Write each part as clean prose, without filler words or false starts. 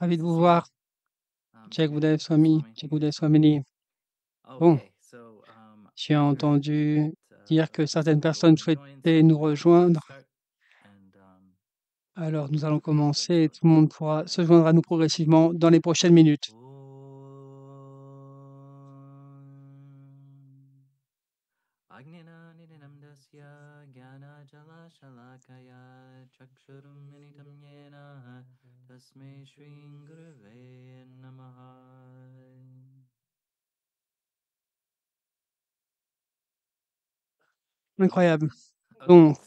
Ravi de vous voir. Jack Woodell Swami, Jack Woodell Swamini. Bon, j'ai entendu dire que certaines personnes souhaitaient nous rejoindre. Alors nous allons commencer et tout le monde pourra se joindre à nous progressivement dans les prochaines minutes. Incroyable. Donc,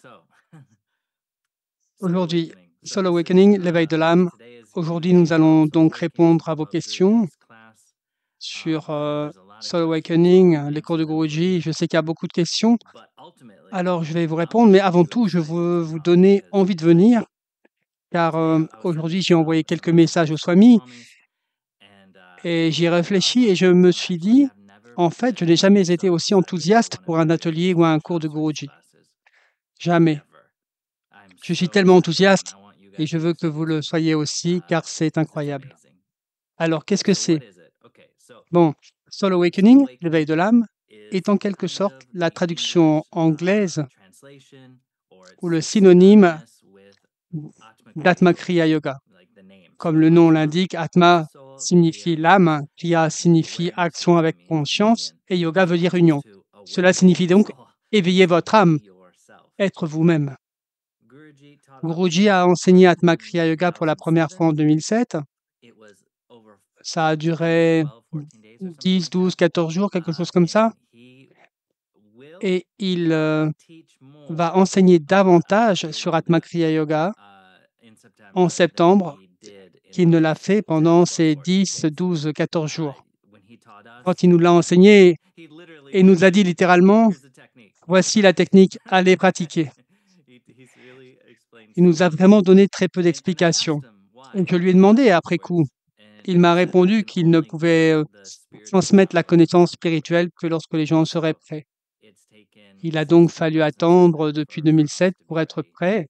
aujourd'hui, Soul Awakening, l'éveil de l'âme. Aujourd'hui, nous allons donc répondre à vos questions sur Soul Awakening, les cours de Guruji. Je sais qu'il y a beaucoup de questions. Alors, je vais vous répondre, mais avant tout, je veux vous donner envie de venir, car aujourd'hui, j'ai envoyé quelques messages au Swami et j'y ai réfléchi et je me suis dit, en fait, je n'ai jamais été aussi enthousiaste pour un atelier ou un cours de Guruji. Jamais. Je suis tellement enthousiaste et je veux que vous le soyez aussi, car c'est incroyable. Alors, qu'est-ce que c'est? Bon, Soul Awakening, l'éveil de l'âme, est en quelque sorte la traduction anglaise ou le synonyme d'Atma Kriya Yoga. Comme le nom l'indique, Atma signifie l'âme, Kriya signifie action avec conscience et Yoga veut dire union. Cela signifie donc éveiller votre âme, être vous-même. Guruji a enseigné Atma Kriya Yoga pour la première fois en 2007. Ça a duré 10, 12, 14 jours, quelque chose comme ça. Et il va enseigner davantage sur Atma Kriya Yoga en septembre qu'il ne l'a fait pendant ces 10, 12, 14 jours. Quand il nous l'a enseigné et nous a dit littéralement, voici la technique, allez pratiquer. Il nous a vraiment donné très peu d'explications. Et je lui ai demandé après coup, il m'a répondu qu'il ne pouvait transmettre la connaissance spirituelle que lorsque les gens seraient prêts. Il a donc fallu attendre depuis 2007 pour être prêt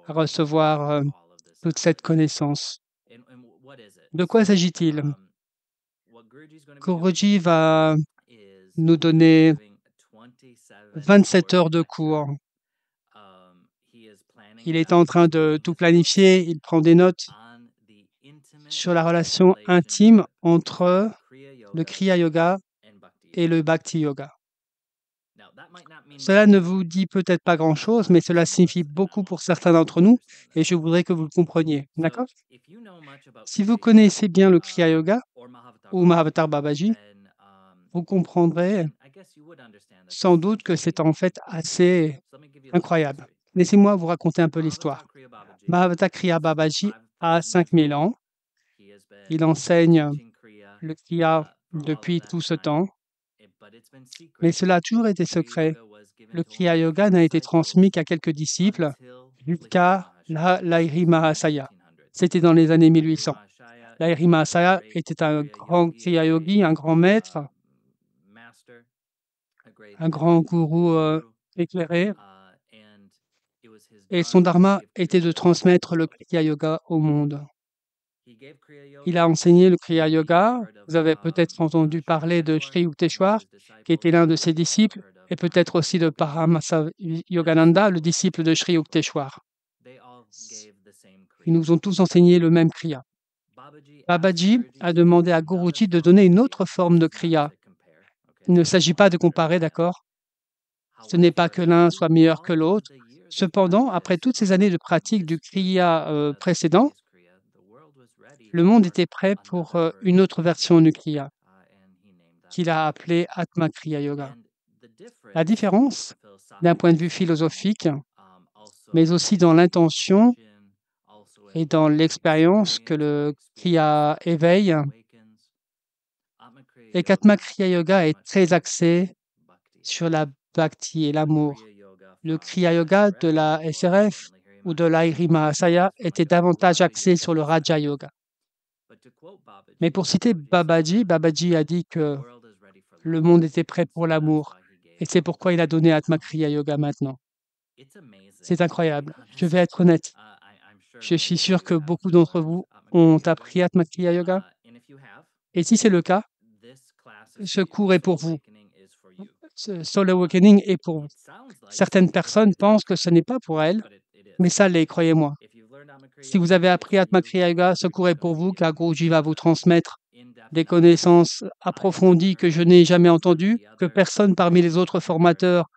à recevoir toute cette connaissance. De quoi s'agit-il? Guruji va nous donner 27 heures de cours. Il est en train de tout planifier, il prend des notes sur la relation intime entre le Kriya Yoga et le Bhakti Yoga. Cela ne vous dit peut-être pas grand-chose, mais cela signifie beaucoup pour certains d'entre nous et je voudrais que vous le compreniez. D'accord? Si vous connaissez bien le Kriya Yoga ou Mahavatar Babaji, vous comprendrez sans doute que c'est en fait assez incroyable. Laissez-moi vous raconter un peu l'histoire. Mahavatar Kriya Babaji a 5000 ans. Il enseigne le Kriya depuis tout ce temps, mais cela a toujours été secret. Le Kriya Yoga n'a été transmis qu'à quelques disciples jusqu'à Lahiri Mahasaya. C'était dans les années 1800. Lahiri Mahasaya était un grand Kriya Yogi, un grand maître, un grand gourou éclairé, et son dharma était de transmettre le Kriya Yoga au monde. Il a enseigné le Kriya Yoga. Vous avez peut-être entendu parler de Sri Yukteswar, qui était l'un de ses disciples, et peut-être aussi de Paramasa Yogananda, le disciple de Sri Yukteswar. Ils nous ont tous enseigné le même Kriya. Babaji a demandé à Guruji de donner une autre forme de Kriya. Il ne s'agit pas de comparer, d'accord? Ce n'est pas que l'un soit meilleur que l'autre. Cependant, après toutes ces années de pratique du Kriya précédent, le monde était prêt pour une autre version du Kriya, qu'il a appelée Atma Kriya Yoga. La différence, d'un point de vue philosophique, mais aussi dans l'intention et dans l'expérience que le Kriya éveille, est qu'Atma Kriya Yoga est très axé sur la bhakti et l'amour. Le Kriya Yoga de la SRF ou de l'Airi Mahasaya était davantage axé sur le Raja Yoga. Mais pour citer Babaji, Babaji a dit que le monde était prêt pour l'amour. Et c'est pourquoi il a donné Atma Kriya Yoga maintenant. C'est incroyable. Je vais être honnête. Je suis sûr que beaucoup d'entre vous ont appris Atma Kriya Yoga. Et si c'est le cas, ce cours est pour vous. Ce Soul Awakening est pour vous. Certaines personnes pensent que ce n'est pas pour elles, mais ça l'est, croyez-moi. Si vous avez appris Atma Kriya Yoga, ce cours est pour vous, car Guruji va vous transmettre des connaissances approfondies que je n'ai jamais entendues, que personne parmi les autres formateurs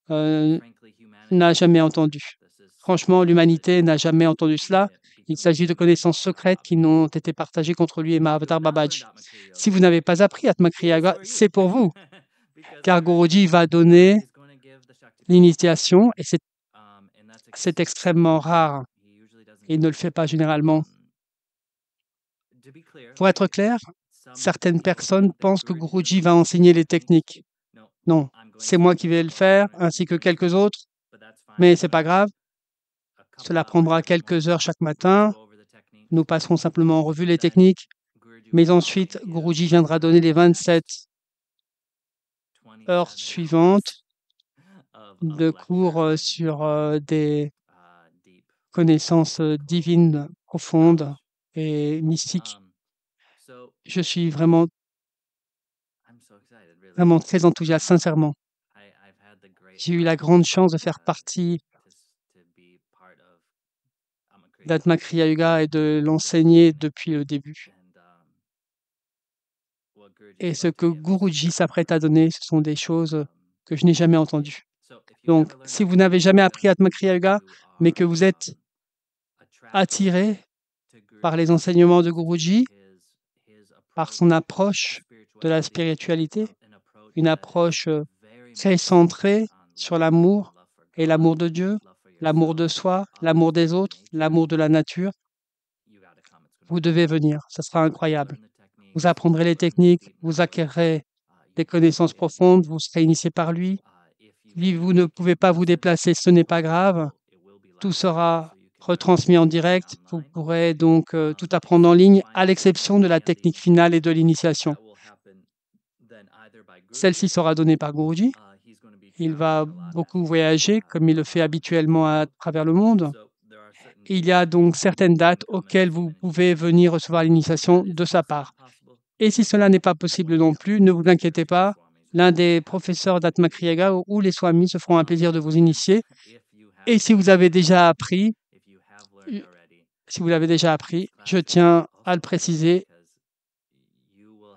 n'a jamais entendu. Franchement, l'humanité n'a jamais entendu cela. Il s'agit de connaissances secrètes qui n'ont été partagées qu'entre lui et Mahavatar Babaji. Si vous n'avez pas appris Atma Kriya Yoga, c'est pour vous, car Guruji va donner l'initiation et c'est extrêmement rare. Il ne le fait pas généralement. Pour être clair, certaines personnes pensent que Guruji va enseigner les techniques. Non, c'est moi qui vais le faire, ainsi que quelques autres, mais c'est pas grave. Cela prendra quelques heures chaque matin. Nous passerons simplement en revue les techniques, mais ensuite, Guruji viendra donner les 27 heures suivantes de cours sur des connaissances divines, profondes et mystiques. Je suis vraiment très enthousiaste, sincèrement. J'ai eu la grande chance de faire partie d'Atma Kriya Yoga et de l'enseigner depuis le début. Et ce que Guruji s'apprête à donner, ce sont des choses que je n'ai jamais entendues. Donc, si vous n'avez jamais appris Atma Kriya Yoga, mais que vous êtes attiré par les enseignements de Guruji, par son approche de la spiritualité, une approche très centrée sur l'amour et l'amour de Dieu, l'amour de soi, l'amour des autres, l'amour de la nature, vous devez venir, ce sera incroyable. Vous apprendrez les techniques, vous acquerrez des connaissances profondes, vous serez initié par lui. Si vous ne pouvez pas vous déplacer, ce n'est pas grave. Tout sera retransmis en direct. Vous pourrez donc tout apprendre en ligne, à l'exception de la technique finale et de l'initiation. Celle-ci sera donnée par Guruji. Il va beaucoup voyager, comme il le fait habituellement à travers le monde. Et il y a donc certaines dates auxquelles vous pouvez venir recevoir l'initiation de sa part. Et si cela n'est pas possible non plus, ne vous inquiétez pas. L'un des professeurs d'Atma Kriya Yoga ou les Swamis se feront un plaisir de vous initier. Et si vous avez déjà appris, je tiens à le préciser,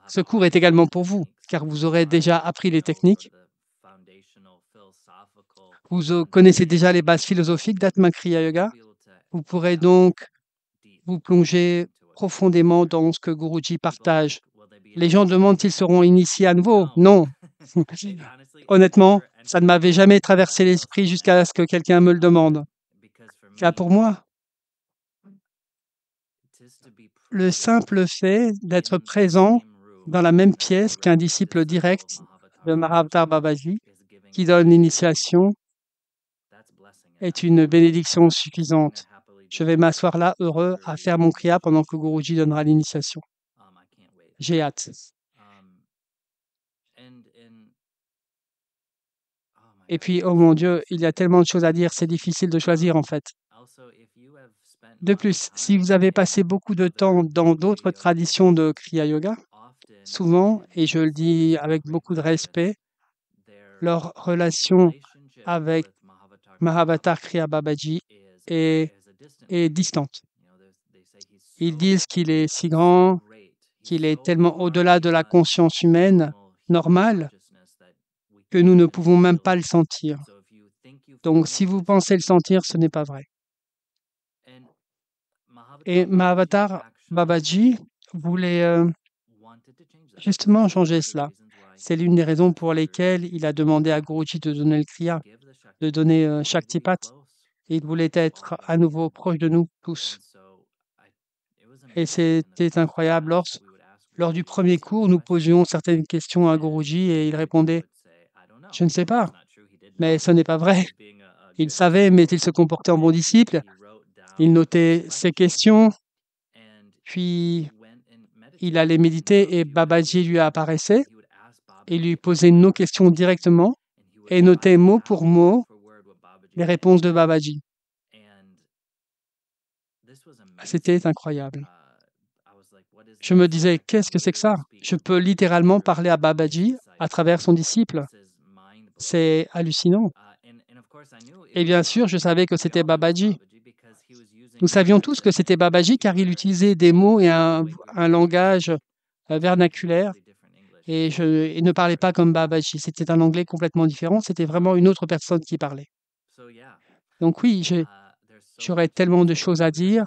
ce cours est également pour vous, car vous aurez déjà appris les techniques. Vous connaissez déjà les bases philosophiques d'Atma Kriya Yoga. Vous pourrez donc vous plonger profondément dans ce que Guruji partage. Les gens demandent s'ils seront initiés à nouveau. Non. Honnêtement, ça ne m'avait jamais traversé l'esprit jusqu'à ce que quelqu'un me le demande. Car pour moi, le simple fait d'être présent dans la même pièce qu'un disciple direct de Mahavatar Babaji qui donne l'initiation est une bénédiction suffisante. Je vais m'asseoir là, heureux, à faire mon kriya pendant que Guruji donnera l'initiation. J'ai hâte. Et puis, oh mon Dieu, il y a tellement de choses à dire, c'est difficile de choisir en fait. De plus, si vous avez passé beaucoup de temps dans d'autres traditions de Kriya Yoga, souvent, et je le dis avec beaucoup de respect, leur relation avec Mahavatar Kriya Babaji est distante. Ils disent qu'il est si grand, qu'il est tellement au-delà de la conscience humaine normale que nous ne pouvons même pas le sentir. Donc, si vous pensez le sentir, ce n'est pas vrai. Et Mahavatar Babaji voulait justement changer cela. C'est l'une des raisons pour lesquelles il a demandé à Guruji de donner le kriya, de donner Shaktipat. Il voulait être à nouveau proche de nous tous. Et c'était incroyable. Lors du premier cours, nous posions certaines questions à Guruji et il répondait « Je ne sais pas, mais ce n'est pas vrai. » Il savait, mais il se comportait en bon disciple. Il notait ses questions, puis il allait méditer et Babaji lui apparaissait et lui posait nos questions directement et notait mot pour mot les réponses de Babaji. C'était incroyable. Je me disais: «Qu'est-ce que c'est que ça? Je peux littéralement parler à Babaji à travers son disciple. C'est hallucinant». Et bien sûr, je savais que c'était Babaji. Nous savions tous que c'était Babaji car il utilisait des mots et un langage vernaculaire et il ne parlait pas comme Babaji. C'était un anglais complètement différent, c'était vraiment une autre personne qui parlait. Donc oui, j'aurais tellement de choses à dire.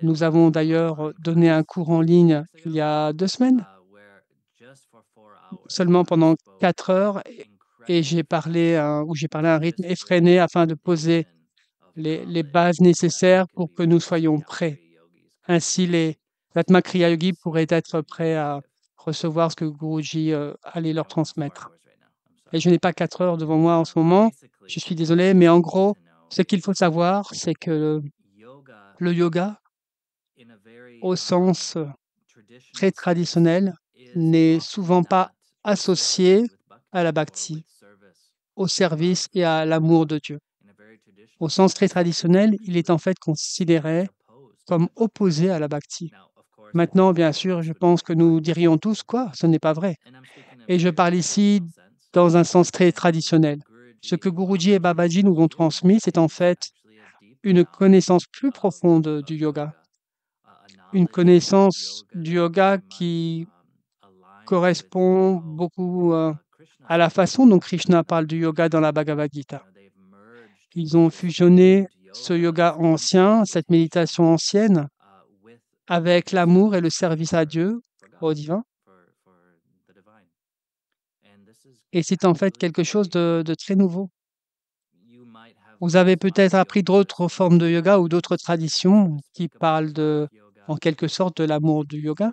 Nous avons d'ailleurs donné un cours en ligne il y a 2 semaines, seulement pendant 4 heures et j'ai parlé à un rythme effréné afin de poser les bases nécessaires pour que nous soyons prêts. Ainsi, les l'Atma Kriya Yogi pourraient être prêts à recevoir ce que Guruji allait leur transmettre. Et je n'ai pas 4 heures devant moi en ce moment, je suis désolé, mais en gros, ce qu'il faut savoir, c'est que le yoga, au sens très traditionnel, n'est souvent pas associé à la bhakti, au service et à l'amour de Dieu. Au sens très traditionnel, il est en fait considéré comme opposé à la bhakti. Maintenant, bien sûr, je pense que nous dirions tous quoi, ce n'est pas vrai. Et je parle ici dans un sens très traditionnel. Ce que Guruji et Babaji nous ont transmis, c'est en fait une connaissance plus profonde du yoga. Une connaissance du yoga qui correspond beaucoup à la façon dont Krishna parle du yoga dans la Bhagavad Gita. Ils ont fusionné ce yoga ancien, cette méditation ancienne, avec l'amour et le service à Dieu, au divin. Et c'est en fait quelque chose de très nouveau. Vous avez peut-être appris d'autres formes de yoga ou d'autres traditions qui parlent en quelque sorte de l'amour du yoga.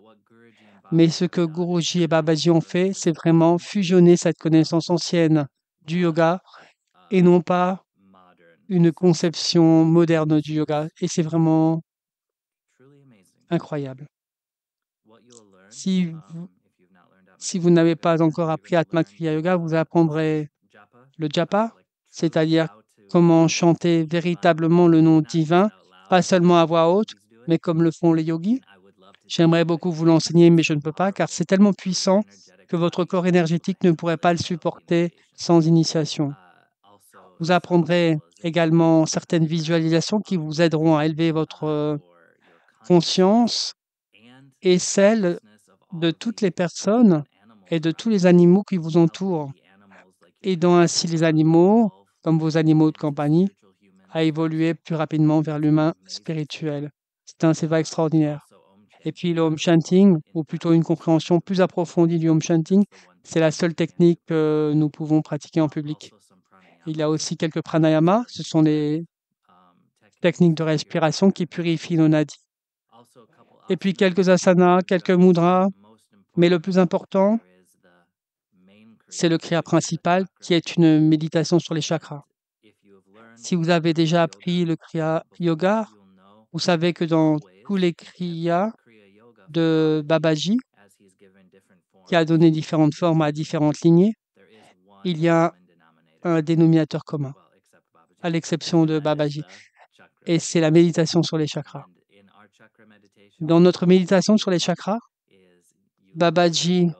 Mais ce que Guruji et Babaji ont fait, c'est vraiment fusionner cette connaissance ancienne du yoga et non pas une conception moderne du yoga. Et c'est vraiment incroyable. Si vous n'avez pas encore appris Atma Kriya Yoga, vous apprendrez le japa, c'est-à-dire comment chanter véritablement le nom divin, pas seulement à voix haute, mais comme le font les yogis. J'aimerais beaucoup vous l'enseigner, mais je ne peux pas, car c'est tellement puissant que votre corps énergétique ne pourrait pas le supporter sans initiation. Vous apprendrez également certaines visualisations qui vous aideront à élever votre conscience et celle de toutes les personnes et de tous les animaux qui vous entourent, aidant ainsi les animaux, comme vos animaux de compagnie, à évoluer plus rapidement vers l'humain spirituel. C'est un seva extraordinaire. Et puis le Om Chanting, ou plutôt une compréhension plus approfondie du Om Chanting, c'est la seule technique que nous pouvons pratiquer en public. Il y a aussi quelques pranayamas, ce sont les techniques de respiration qui purifient nos nadis. Et puis quelques asanas, quelques mudras, mais le plus important, c'est le kriya principal qui est une méditation sur les chakras. Si vous avez déjà appris le kriya yoga, vous savez que dans tous les kriyas de Babaji, qui a donné différentes formes à différentes lignées, il y a un dénominateur commun, à l'exception de Babaji, et c'est la méditation sur les chakras. Dans notre méditation sur les chakras, Babaji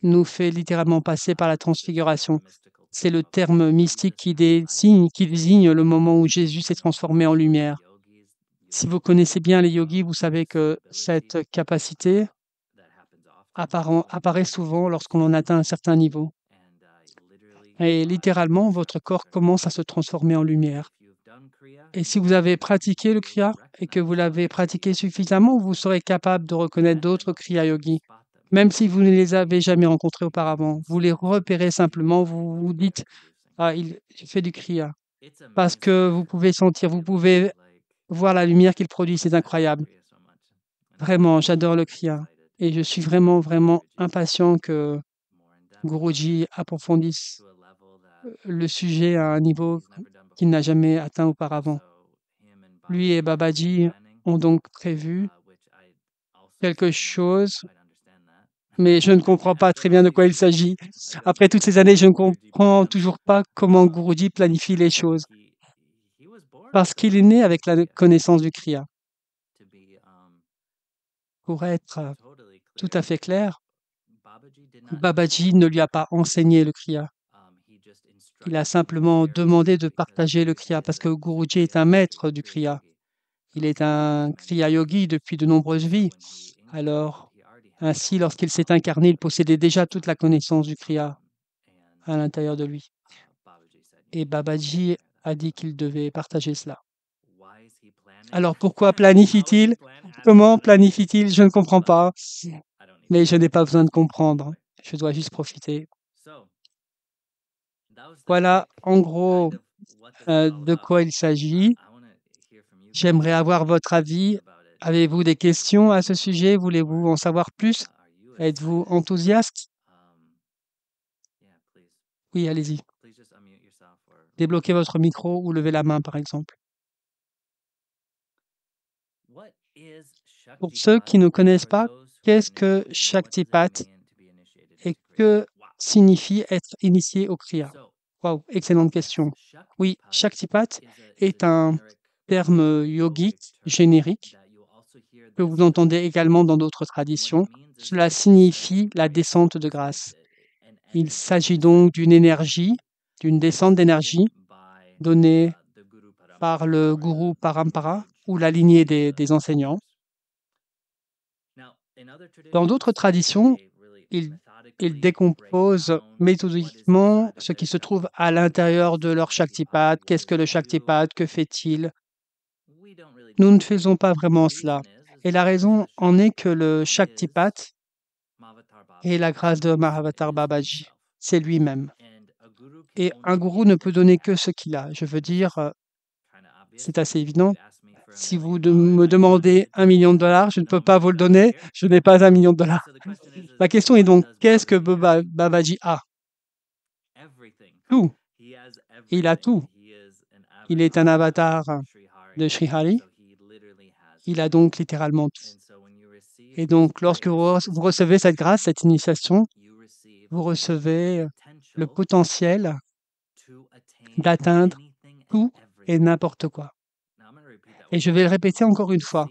nous fait littéralement passer par la transfiguration. C'est le terme mystique qui désigne le moment où Jésus s'est transformé en lumière. Si vous connaissez bien les yogis, vous savez que cette capacité apparaît souvent lorsqu'on en atteint un certain niveau. Et littéralement, votre corps commence à se transformer en lumière. Et si vous avez pratiqué le kriya et que vous l'avez pratiqué suffisamment, vous serez capable de reconnaître d'autres kriya yogis. Même si vous ne les avez jamais rencontrés auparavant, vous les repérez simplement, vous vous dites « Ah, il fait du kriya ». Parce que vous pouvez sentir, vous pouvez voir la lumière qu'il produit, c'est incroyable. Vraiment, j'adore le kriya. Et je suis vraiment, vraiment impatient que Guruji approfondisse le sujet à un niveau qu'il n'a jamais atteint auparavant. Lui et Babaji ont donc prévu quelque chose, mais je ne comprends pas très bien de quoi il s'agit. Après toutes ces années, je ne comprends toujours pas comment Guruji planifie les choses. Parce qu'il est né avec la connaissance du kriya. Pour être tout à fait clair, Babaji ne lui a pas enseigné le Kriya. Il a simplement demandé de partager le Kriya parce que Guruji est un maître du Kriya. Il est un Kriya Yogi depuis de nombreuses vies. Alors, ainsi, lorsqu'il s'est incarné, il possédait déjà toute la connaissance du Kriya à l'intérieur de lui. Et Babaji a dit qu'il devait partager cela. Alors, pourquoi planifie-t-il? Comment planifie-t-il? Je ne comprends pas. Mais je n'ai pas besoin de comprendre. Je dois juste profiter. Voilà, en gros, de quoi il s'agit. J'aimerais avoir votre avis. Avez-vous des questions à ce sujet? Voulez-vous en savoir plus? Êtes-vous enthousiaste? Oui, allez-y. Débloquez votre micro ou levez la main, par exemple. Pour ceux qui ne connaissent pas, qu'est-ce que Shaktipat et que signifie être initié au Kriya? Wow, excellente question. Oui, Shaktipat est un terme yogique générique que vous entendez également dans d'autres traditions. Cela signifie la descente de grâce. Il s'agit donc d'une énergie, d'une descente d'énergie donnée par le Guru Parampara ou la lignée des enseignants. Dans d'autres traditions, ils décomposent méthodiquement ce qui se trouve à l'intérieur de leur Shaktipat. Qu'est-ce que le Shaktipat? Que fait-il? Nous ne faisons pas vraiment cela. Et la raison en est que le Shaktipat est la grâce de Mahavatar Babaji. C'est lui-même. Et un gourou ne peut donner que ce qu'il a. Je veux dire, c'est assez évident. Si vous me demandez $1 million, je ne peux pas vous le donner. Je n'ai pas $1 million. La question est donc, qu'est-ce que Babaji a? Tout. Il a tout. Il est un avatar de Sri Hari. Il a donc littéralement tout. Et donc, lorsque vous recevez cette grâce, cette initiation, vous recevez le potentiel d'atteindre tout et n'importe quoi. Et je vais le répéter encore une fois.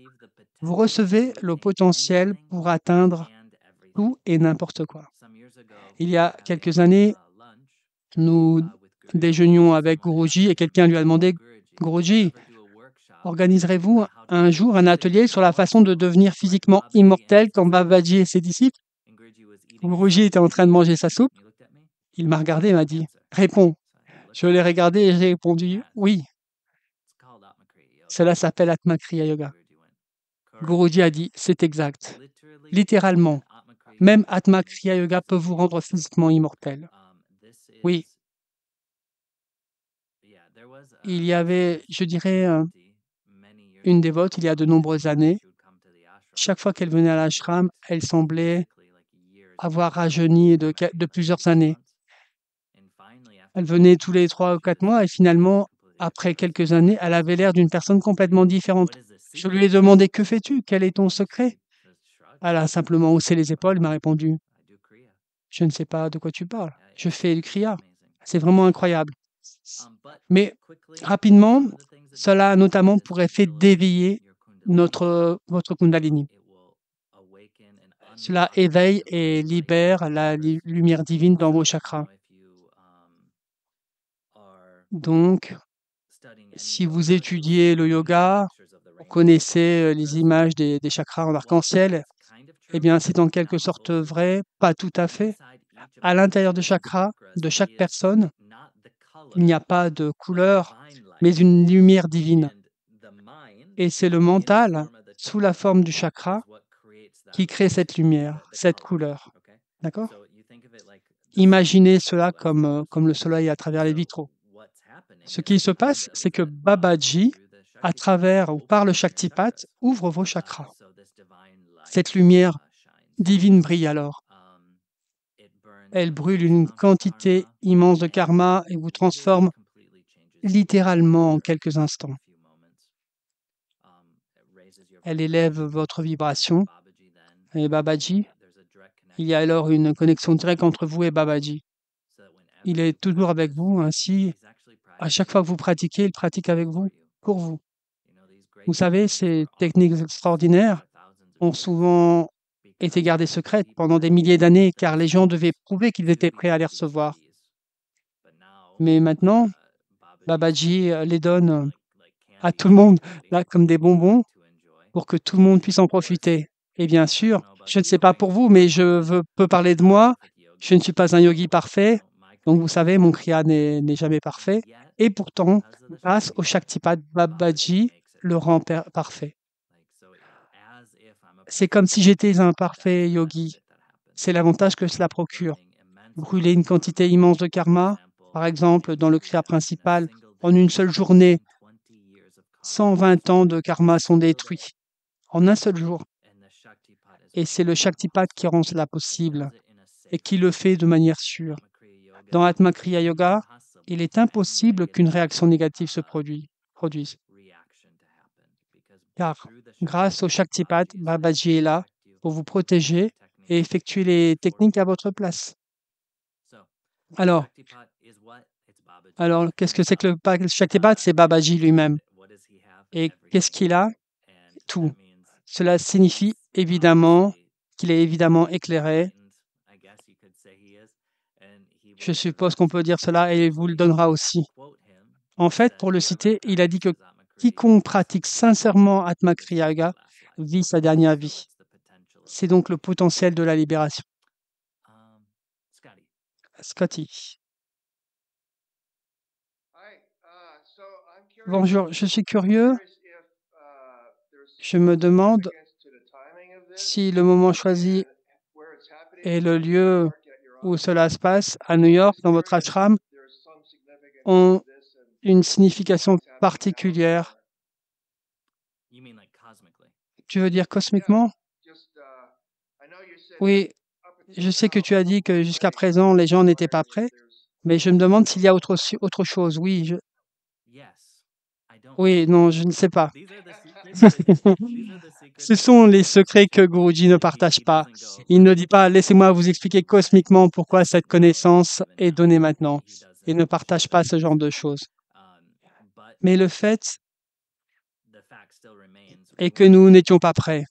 Vous recevez le potentiel pour atteindre tout et n'importe quoi. Il y a quelques années, nous déjeunions avec Guruji et quelqu'un lui a demandé, Guruji, organiserez-vous un jour un atelier sur la façon de devenir physiquement immortel comme Babaji et ses disciples? Guruji était en train de manger sa soupe. Il m'a regardé et m'a dit, réponds. Je l'ai regardé et j'ai répondu, oui. Cela s'appelle Atma Kriya Yoga. Guruji a dit, c'est exact. Littéralement, même Atma Kriya Yoga peut vous rendre physiquement immortel. Oui. Il y avait, je dirais, une dévote il y a de nombreuses années. Chaque fois qu'elle venait à l'ashram, elle semblait avoir rajeuni de plusieurs années. Elle venait tous les 3 ou 4 mois et finalement, après quelques années, elle avait l'air d'une personne complètement différente. Je lui ai demandé, que fais-tu? Quel est ton secret? Elle a simplement haussé les épaules et m'a répondu, je ne sais pas de quoi tu parles. Je fais du kriya. C'est vraiment incroyable. Mais rapidement, cela a notamment pour effet d'éveiller votre Kundalini. Cela éveille et libère la lumière divine dans vos chakras. Donc, si vous étudiez le yoga, vous connaissez les images des chakras en arc-en-ciel, eh bien, c'est en quelque sorte vrai, pas tout à fait. À l'intérieur de chakra, de chaque personne, il n'y a pas de couleur, mais une lumière divine. Et c'est le mental, sous la forme du chakra, qui crée cette lumière, cette couleur. D'accord? Imaginez cela comme le soleil à travers les vitraux. Ce qui se passe, c'est que Babaji, à travers ou par le Shaktipat, ouvre vos chakras. Cette lumière divine brille alors. Elle brûle une quantité immense de karma et vous transforme littéralement en quelques instants. Elle élève votre vibration et Babaji. Il y a alors une connexion directe entre vous et Babaji. Il est toujours avec vous, ainsi, à chaque fois que vous pratiquez, il pratique avec vous, pour vous. Vous savez, ces techniques extraordinaires ont souvent été gardées secrètes pendant des milliers d'années car les gens devaient prouver qu'ils étaient prêts à les recevoir. Mais maintenant, Babaji les donne à tout le monde, là, comme des bonbons, pour que tout le monde puisse en profiter. Et bien sûr, je ne sais pas pour vous, mais peux parler de moi. Je ne suis pas un yogi parfait. Donc, vous savez, mon kriya n'est jamais parfait. Et pourtant, grâce au Shaktipat, Babaji le rend parfait. C'est comme si j'étais un parfait yogi. C'est l'avantage que cela procure. Brûler une quantité immense de karma, par exemple, dans le kriya principal, en une seule journée, 120 ans de karma sont détruits en un seul jour. Et c'est le Shaktipat qui rend cela possible et qui le fait de manière sûre. Dans Atma Kriya Yoga, il est impossible qu'une réaction négative se produise. Car grâce au Shaktipat, Babaji est là pour vous protéger et effectuer les techniques à votre place. Alors qu'est-ce que c'est que le Shaktipat? C'est Babaji lui-même. Et qu'est-ce qu'il a? Tout. Cela signifie évidemment qu'il est évidemment éclairé. Je suppose qu'on peut dire cela et il vous le donnera aussi. En fait, pour le citer, il a dit que quiconque pratique sincèrement Atma Kriya Yoga vit sa dernière vie. C'est donc le potentiel de la libération. Scotty. Bonjour, je suis curieux. Je me demande si le moment choisi et le lieu où cela se passe, à New York, dans votre ashram, ont une signification particulière. Tu veux dire cosmiquement? Oui, je sais que tu as dit que jusqu'à présent, les gens n'étaient pas prêts, mais je me demande s'il y a autre chose. Oui, non, je ne sais pas. Ce sont les secrets que Guruji ne partage pas. Il ne dit pas, laissez-moi vous expliquer cosmiquement pourquoi cette connaissance est donnée maintenant. Il ne partage pas ce genre de choses. Mais le fait est que nous n'étions pas prêts.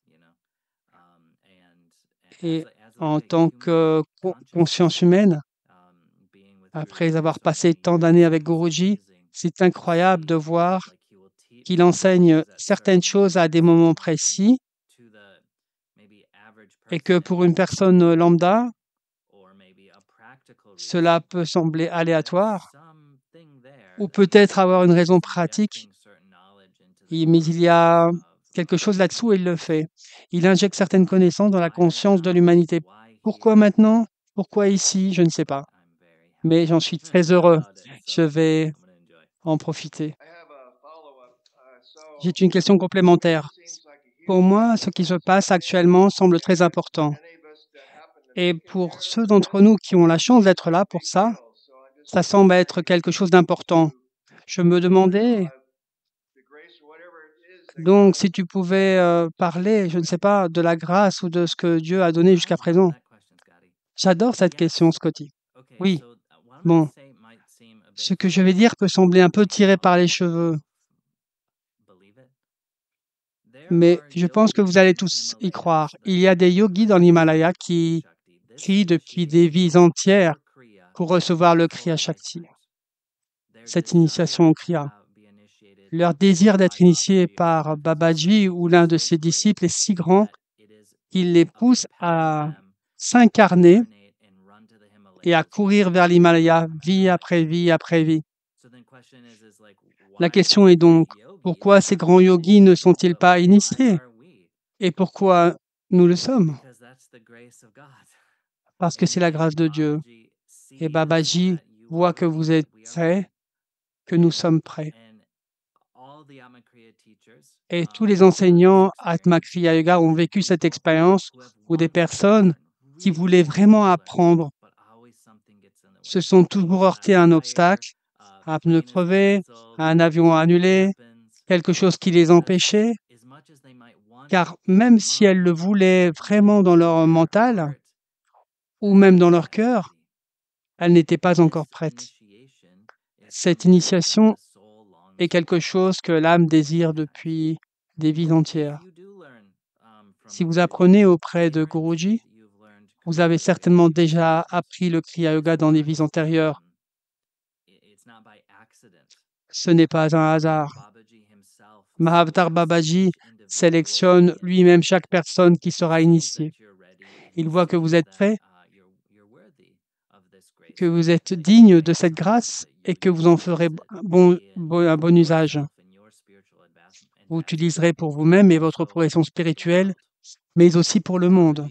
Et en tant que conscience humaine, après avoir passé tant d'années avec Guruji, c'est incroyable de voir qu'il enseigne certaines choses à des moments précis et que pour une personne lambda, cela peut sembler aléatoire ou peut-être avoir une raison pratique, mais il y a quelque chose là-dessous et il le fait. Il injecte certaines connaissances dans la conscience de l'humanité. Pourquoi maintenant? Pourquoi ici? Je ne sais pas. Mais j'en suis très heureux. Je vais en profiter. J'ai une question complémentaire. Pour moi, ce qui se passe actuellement semble très important. Et pour ceux d'entre nous qui ont la chance d'être là pour ça, ça semble être quelque chose d'important. Je me demandais, donc, si tu pouvais parler, je ne sais pas, de la grâce ou de ce que Dieu a donné jusqu'à présent. J'adore cette question, Scotty. Oui, bon, ce que je vais dire peut sembler un peu tiré par les cheveux, mais je pense que vous allez tous y croire. Il y a des yogis dans l'Himalaya qui crient depuis des vies entières pour recevoir le Kriya Shakti, cette initiation au Kriya. Leur désir d'être initié par Babaji ou l'un de ses disciples est si grand qu'il les pousse à s'incarner et à courir vers l'Himalaya, vie après vie après vie. La question est donc, pourquoi ces grands yogis ne sont-ils pas initiés? Et pourquoi nous le sommes? Parce que c'est la grâce de Dieu. Et Babaji voit que vous êtes prêts, que nous sommes prêts. Et tous les enseignants Atma Kriya Yoga ont vécu cette expérience où des personnes qui voulaient vraiment apprendre se sont toujours heurtées à un obstacle, à un pneu crevé, à un avion annulé, quelque chose qui les empêchait, car même si elles le voulaient vraiment dans leur mental ou même dans leur cœur, elles n'étaient pas encore prêtes. Cette initiation est quelque chose que l'âme désire depuis des vies entières. Si vous apprenez auprès de Guruji, vous avez certainement déjà appris le Kriya Yoga dans des vies antérieures. Ce n'est pas un hasard. Mahavtar Babaji sélectionne lui-même chaque personne qui sera initiée. Il voit que vous êtes prêt, que vous êtes digne de cette grâce et que vous en ferez un bon usage. Vous utiliserez pour vous-même et votre progression spirituelle, mais aussi pour le monde.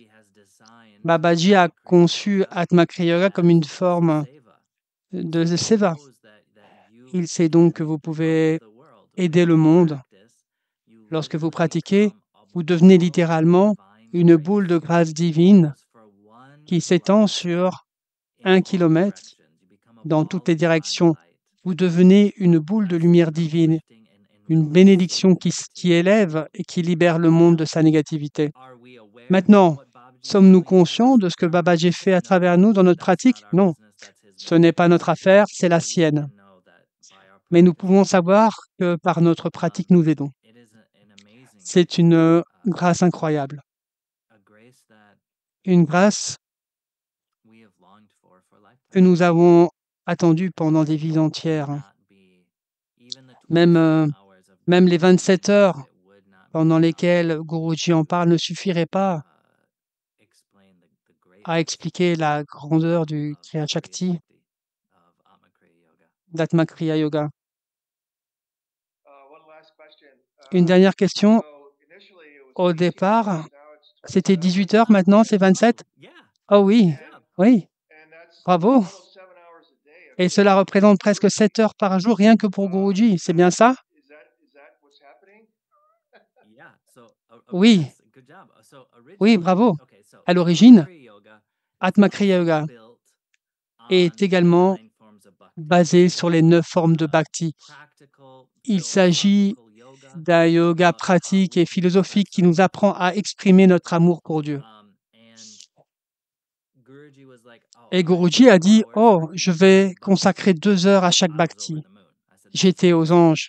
Babaji a conçu Atma Kriya Yoga comme une forme de seva. Il sait donc que vous pouvez aider le monde. Lorsque vous pratiquez, vous devenez littéralement une boule de grâce divine qui s'étend sur 1 kilomètre dans toutes les directions. Vous devenez une boule de lumière divine, une bénédiction qui élève et qui libère le monde de sa négativité. Maintenant, sommes-nous conscients de ce que Babaji fait à travers nous dans notre pratique? Non, ce n'est pas notre affaire, c'est la sienne. Mais nous pouvons savoir que par notre pratique, nous aidons. C'est une grâce incroyable. Une grâce que nous avons attendue pendant des vies entières. Même les 27 heures pendant lesquelles Guruji en parle ne suffiraient pas à expliquer la grandeur du Kriya Shakti, d'Atma Kriya Yoga. Une dernière question. Au départ, c'était 18 heures, maintenant c'est 27? Oh oui, oui, bravo. Et cela représente presque 7 heures par jour rien que pour Guruji, c'est bien ça? Oui, oui, bravo. À l'origine, Atma Kriya Yoga est également basé sur les 9 formes de bhakti. Il s'agit d'un yoga pratique et philosophique qui nous apprend à exprimer notre amour pour Dieu. Et Guruji a dit, « Oh, je vais consacrer 2 heures à chaque bhakti. » J'étais aux anges.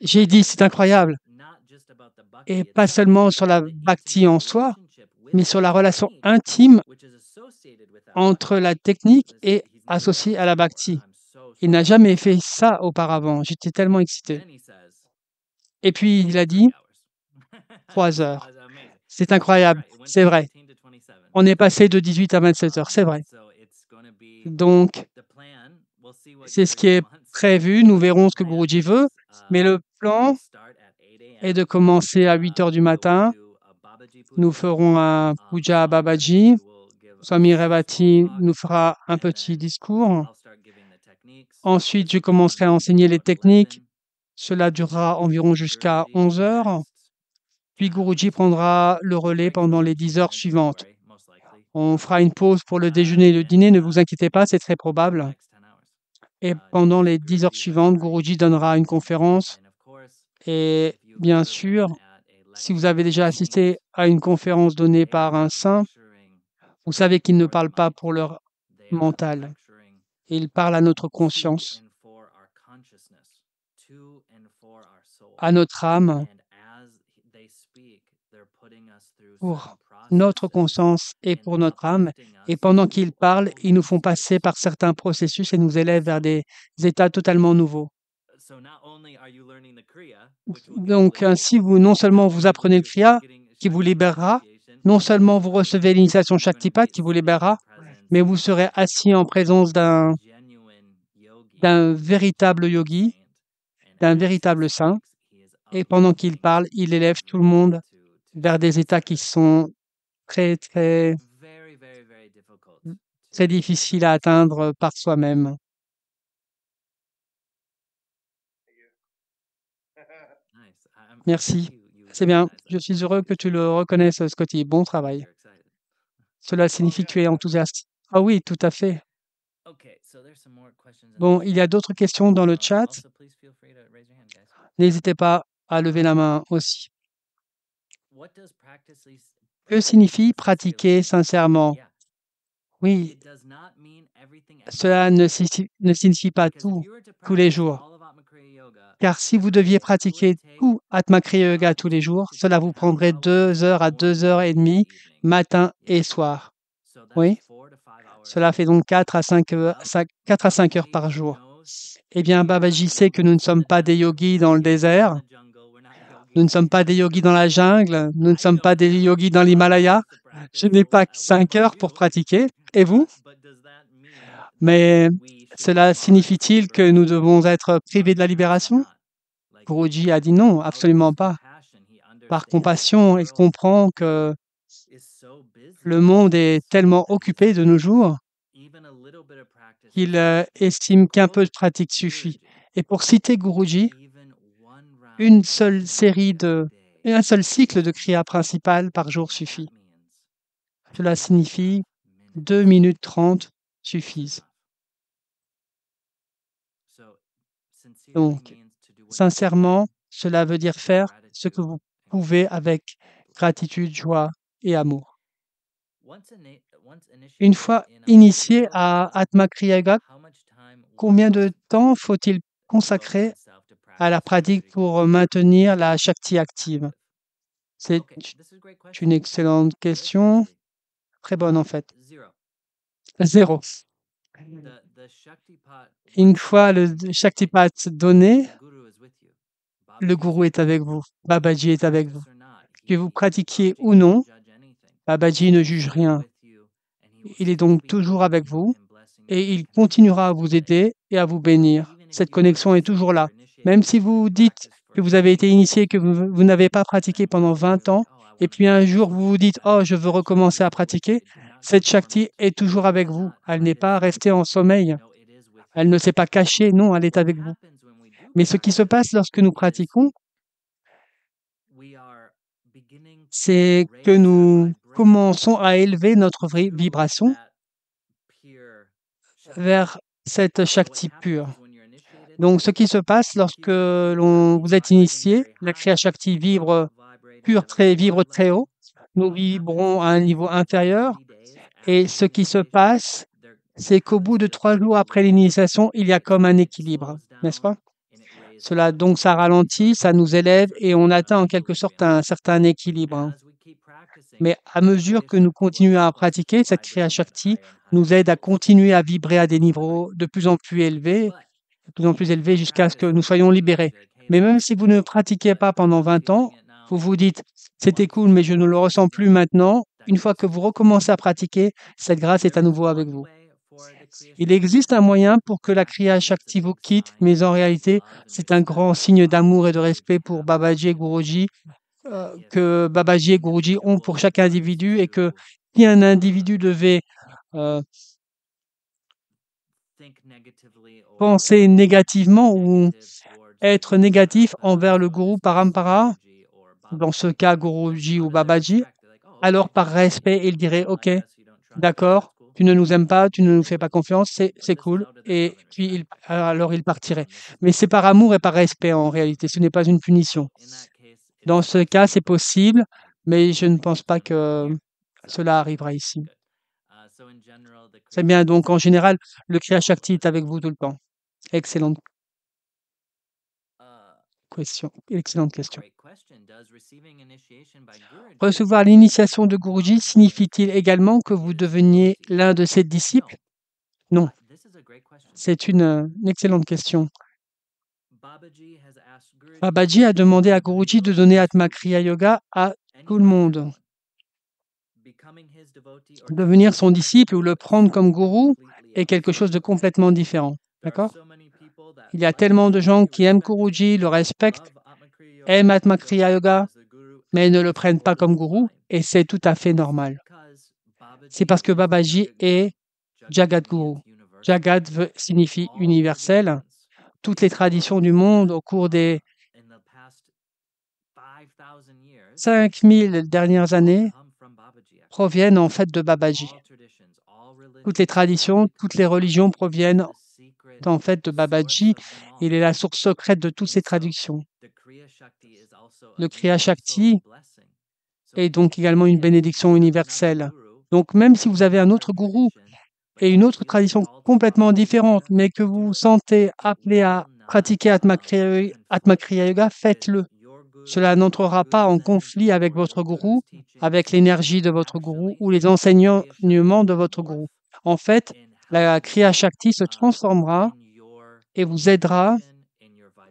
J'ai dit, c'est incroyable. Et pas seulement sur la bhakti en soi, mais sur la relation intime entre la technique et associée à la bhakti. Il n'a jamais fait ça auparavant. J'étais tellement excité. Et puis, il a dit 3 heures. C'est incroyable, c'est vrai. On est passé de 18 à 27 heures, c'est vrai. Donc, c'est ce qui est prévu. Nous verrons ce que Guruji veut. Mais le plan est de commencer à 8 heures du matin. Nous ferons un puja à Babaji. Swami Revati nous fera un petit discours. Ensuite, je commencerai à enseigner les techniques. Cela durera environ jusqu'à 11 heures. Puis Guruji prendra le relais pendant les 10 heures suivantes. On fera une pause pour le déjeuner et le dîner, ne vous inquiétez pas, c'est très probable. Et pendant les 10 heures suivantes, Guruji donnera une conférence. Et bien sûr, si vous avez déjà assisté à une conférence donnée par un saint, vous savez qu'il ne parle pas pour leur mental. Il parle à notre conscience, à notre âme, pour notre conscience et pour notre âme. Et pendant qu'ils parlent, ils nous font passer par certains processus et nous élèvent vers des états totalement nouveaux. Donc ainsi, non seulement vous apprenez le Kriya qui vous libérera, non seulement vous recevez l'initiation Shaktipat qui vous libérera, mais vous serez assis en présence d'un véritable yogi, d'un véritable saint, et pendant qu'il parle, il élève tout le monde vers des états qui sont très, très, très difficiles à atteindre par soi-même. Merci. C'est bien. Je suis heureux que tu le reconnaisses, Scotty. Bon travail. Cela signifie que tu es enthousiaste. Ah oui, tout à fait. Bon, il y a d'autres questions dans le chat. N'hésitez pas à lever la main aussi. Que signifie pratiquer sincèrement? Oui, cela ne signifie pas tout, tous les jours. car si vous deviez pratiquer tout Atma Kriya Yoga tous les jours, cela vous prendrait 2 heures à 2 heures et demie, matin et soir. Oui, cela fait donc 4 à 5 heures, 4 à 5 heures par jour. Eh bien, Babaji sait que nous ne sommes pas des yogis dans le désert, nous ne sommes pas des yogis dans la jungle, nous ne sommes pas des yogis dans l'Himalaya. Je n'ai pas que 5 heures pour pratiquer. Et vous? Mais cela signifie-t-il que nous devons être privés de la libération? Guruji a dit non, absolument pas. Par compassion, il comprend que le monde est tellement occupé de nos jours qu'il estime qu'un peu de pratique suffit. Et pour citer Guruji, un seul cycle de kriya principal par jour suffit. Cela signifie 2 minutes 30 suffisent. Donc, sincèrement, cela veut dire faire ce que vous pouvez avec gratitude, joie et amour. Une fois initié à Atma Kriya Yoga, combien de temps faut-il consacrer à la pratique pour maintenir la Shakti active? C'est une excellente question, très bonne en fait. 0. Une fois le Shaktipat donné, le gourou est avec vous, Babaji est avec vous. Que vous pratiquiez ou non, Babaji ne juge rien. Il est donc toujours avec vous et il continuera à vous aider et à vous bénir. Cette connexion est toujours là. Même si vous dites que vous avez été initié, que vous n'avez pas pratiqué pendant 20 ans, et puis un jour vous vous dites « Oh, je veux recommencer à pratiquer », cette Shakti est toujours avec vous. Elle n'est pas restée en sommeil. Elle ne s'est pas cachée. Non, elle est avec vous. Mais ce qui se passe lorsque nous pratiquons, c'est que nous commençons à élever notre vibration vers cette Shakti pure. Donc, ce qui se passe lorsque vous êtes initié, la Kriya Shakti vibre très haut, nous vibrons à un niveau inférieur, et ce qui se passe, c'est qu'au bout de 3 jours après l'initiation, il y a comme un équilibre, n'est-ce pas? Donc, ça ralentit, ça nous élève, et on atteint en quelque sorte un certain équilibre. Mais à mesure que nous continuons à pratiquer, cette Kriya Shakti nous aide à continuer à vibrer à des niveaux de plus en plus élevés jusqu'à ce que nous soyons libérés. Mais même si vous ne pratiquez pas pendant 20 ans, vous vous dites « c'était cool, mais je ne le ressens plus maintenant », une fois que vous recommencez à pratiquer, cette grâce est à nouveau avec vous. Il existe un moyen pour que la Kriya Shakti vous quitte, mais en réalité, c'est un grand signe d'amour et de respect pour Babaji et Guruji que Babaji et Guruji ont pour chaque individu, et que si un individu devait penser négativement ou être négatif envers le gourou Parampara, dans ce cas Guruji ou Babaji, alors par respect, il dirait « Ok, d'accord, tu ne nous aimes pas, tu ne nous fais pas confiance, c'est cool », et puis alors il partirait. Mais c'est par amour et par respect en réalité, ce n'est pas une punition. Dans ce cas, c'est possible, mais je ne pense pas que cela arrivera ici. C'est bien, donc en général, le Kriya Shakti est avec vous tout le temps. Excellente question. Excellente question. Recevoir l'initiation de Guruji signifie-t-il également que vous deveniez l'un de ses disciples? Non. C'est une excellente question. Babaji a demandé à Guruji de donner Atma Kriya Yoga à tout le monde. Devenir son disciple ou le prendre comme gourou est quelque chose de complètement différent. D'accord? Il y a tellement de gens qui aiment Guruji, le respectent, aiment Atma Kriya Yoga, mais ne le prennent pas comme gourou, et c'est tout à fait normal. C'est parce que Babaji est Jagat Guru. Jagat signifie universel. Toutes les traditions du monde au cours des 5000 dernières années proviennent en fait de Babaji. Toutes les traditions, toutes les religions proviennent en fait de Babaji. Il est la source secrète de toutes ces traductions. Le Kriya Shakti est donc également une bénédiction universelle. Donc même si vous avez un autre gourou et une autre tradition complètement différente, mais que vous vous sentez appelé à pratiquez Atma Kriya Yoga, faites-le. Cela n'entrera pas en conflit avec votre gourou, avec l'énergie de votre gourou ou les enseignements de votre gourou. En fait, la Kriya Shakti se transformera et vous aidera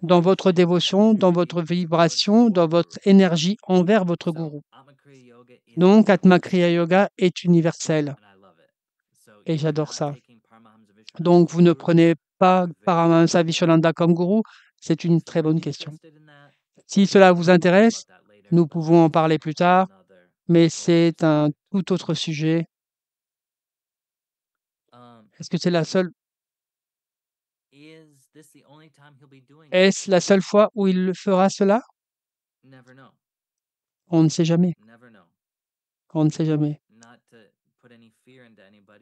dans votre dévotion, dans votre vibration, dans votre énergie envers votre gourou. Donc, Atma Kriya Yoga est universel et j'adore ça. Donc, vous ne prenez pas Paramahansa Viswananda comme gourou, c'est une très bonne question. Si cela vous intéresse, nous pouvons en parler plus tard, mais c'est un tout autre sujet. Est-ce que c'est la seule Est-ce la seule fois où il fera cela? On ne sait jamais. On ne sait jamais.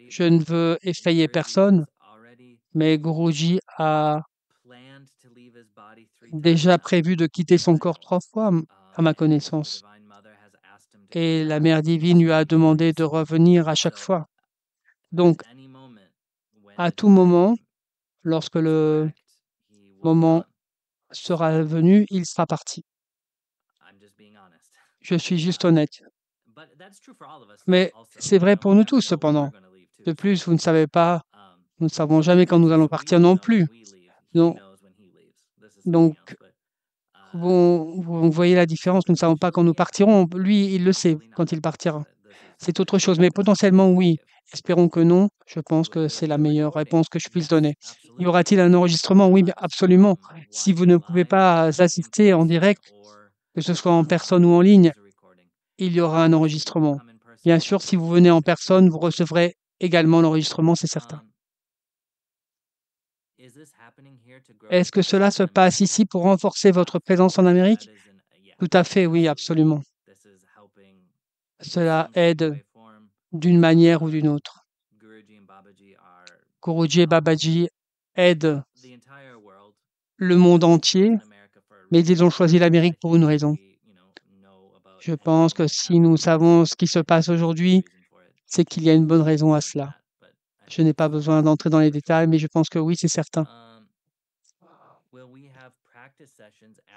Je ne veux effrayer personne, mais Guruji a déjà prévu de quitter son corps 3 fois, à ma connaissance. Et la Mère divine lui a demandé de revenir à chaque fois. Donc, à tout moment, lorsque le moment sera venu, il sera parti. Je suis juste honnête. Mais c'est vrai pour nous tous, cependant. De plus, vous ne savez pas, nous ne savons jamais quand nous allons partir non plus. Donc, vous voyez la différence, nous ne savons pas quand nous partirons. Lui, il le sait quand il partira. C'est autre chose, mais potentiellement, oui. Espérons que non. Je pense que c'est la meilleure réponse que je puisse donner. Y aura-t-il un enregistrement? Oui, absolument. Si vous ne pouvez pas assister en direct, que ce soit en personne ou en ligne, il y aura un enregistrement. Bien sûr, si vous venez en personne, vous recevrez également l'enregistrement, c'est certain. Est-ce que cela se passe ici pour renforcer votre présence en Amérique? Tout à fait, oui, absolument. Cela aide d'une manière ou d'une autre. Guruji et Babaji aident le monde entier, mais ils ont choisi l'Amérique pour une raison. Je pense que si nous savons ce qui se passe aujourd'hui, c'est qu'il y a une bonne raison à cela. Je n'ai pas besoin d'entrer dans les détails, mais je pense que oui, c'est certain.